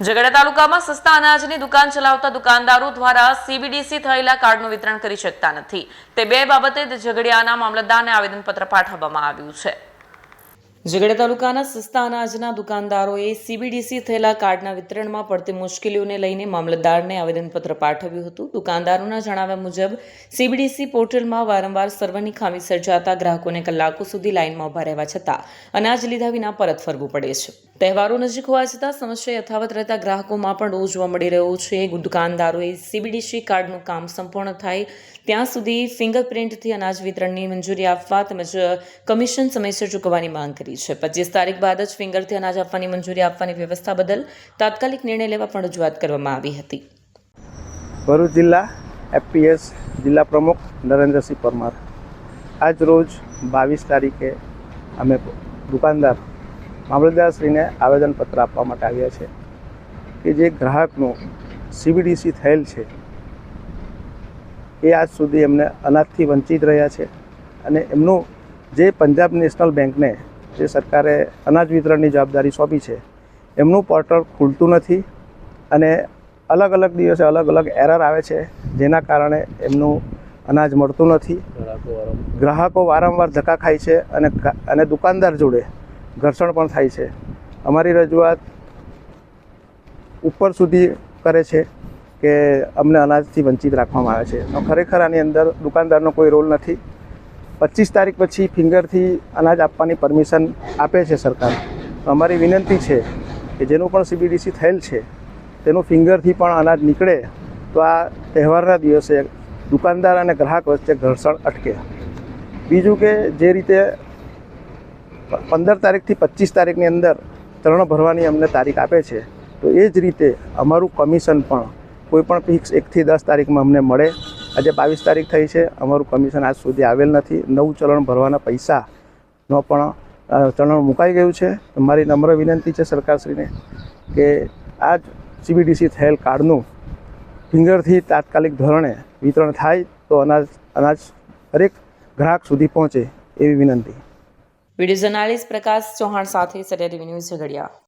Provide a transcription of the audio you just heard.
ઝઘડા તાલુકામાં સસ્તા અનાજની દુકાન ચલાવતા દુકાનદારો દ્વારા સીબીડીસી થયેલા કાર્ડનું વિતરણ કરી શકતા નથી. તે બે બાબતે ઝઘડિયાના મામલતદારને આવેદનપત્ર પાઠવવામાં આવ્યું છે. ઝઘડા તાલુકાના સસ્તા અનાજના દુકાનદારોએ સીબીડીસી થયેલા કાર્ડના વિતરણમાં પડતી મુશ્કેલીઓને લઈને મામલતદારને આવેદનપત્ર પાઠવ્યું હતું. દુકાનદારોના જણાવ્યા મુજબ સીબીડીસી પોર્ટલમાં વારંવાર સર્વરની ખામી સર્જાતા ગ્રાહકોને કલાકો સુધી લાઇનમાં ઊભા રહેવા છતાં અનાજ લીધા વિના પરત ફરવું પડે છે. તહેવારો નજીક હોવા છતાં સમસ્યા યથાવત રહેતા ગ્રાહકોમાં પણ રોજ જોવા મળી રહ્યો છે. દુકાનદારોએ સીબીડીસી કાર્ડનું કામ સંપૂર્ણ થાય ત્યાં સુધી ફિંગરપ્રિન્ટથી અનાજ વિતરણની મંજૂરી આપવા તેમજ કમિશન સમયસર ચૂકવવાની માંગ કરી છે. 25 તારીખ બાદ જ ફિંગરથી અનાજ આપવાની મંજૂરી આપવાની વ્યવસ્થા બદલ તાત્કાલિક નિર્ણય લેવા પણ રજૂઆત કરવામાં આવી હતી. ભરૂચ જિલ્લા એફપીએસ જિલ્લા પ્રમુખ નરેન્દ્રસિંહ પરમાર. આજ રોજ 22 તારીખે અમે દુકાનદાર મામલતદારશ્રીને આવેદનપત્ર આપવા માટે આવ્યા છે કે જે ગ્રાહકનું સીબીડીસી થયેલ છે એ આજ સુધી એમને અનાજથી વંચિત રહ્યા છે અને એમનું જે પંજાબ નેશનલ બેંકને જે સરકારે અનાજ વિતરણની જવાબદારી સોંપી છે એમનું પોર્ટલ ખુલતું નથી અને અલગ અલગ દિવસે અલગ અલગ એરર આવે છે, જેના કારણે એમનું અનાજ મળતું નથી. ગ્રાહકો વારંવાર ધક્કા ખાય છે અને દુકાનદાર જોડે ઘર્ષણ પણ થાય છે. અમારી રજૂઆત ઉપર સુધી કરે છે કે અમને અનાજથી વંચિત રાખવામાં આવે છે. ખરેખર આની અંદર દુકાનદારનો કોઈ રોલ નથી. 25 તારીખ પછી ફિંગરથી અનાજ આપવાની પરમિશન આપે છે સરકાર. અમારી વિનંતી છે કે જેનું પણ સીબીડીસી થયેલ છે તેનું ફિંગરથી પણ અનાજ નીકળે તો આ તહેવારના દિવસે દુકાનદાર અને ગ્રાહક વચ્ચે ઘર્ષણ અટકે. બીજું કે જે રીતે 15 તારીખથી 25 તારીખની અંદર ચલણ ભરવાની અમને તારીખ આપે છે તો એ જ રીતે અમારું કમિશન પણ કોઈપણ ફિક્સ 1 થી 10 તારીખમાં અમને મળે. આજે 22 તારીખ થઈ છે, અમારું કમિશન આજ સુધી આવેલ નથી. નવું ચલણ ભરવાના પૈસાનો પણ ચલણ મુકાઈ ગયું છે. મારી નમ્ર વિનંતી છે સરકારશ્રીને કે આ જ સીબીડીસી થયેલ કાર્ડનું ફિંગરથી તાત્કાલિક ધોરણે વિતરણ થાય તો અનાજ દરેક ગ્રાહક સુધી પહોંચે એવી વિનંતી. વિડીયો જર્નાલિસ્ટ પ્રકાશ ચૌહાણ સાથે સત્ય ટીવી ન્યૂઝ ઝઘડિયા.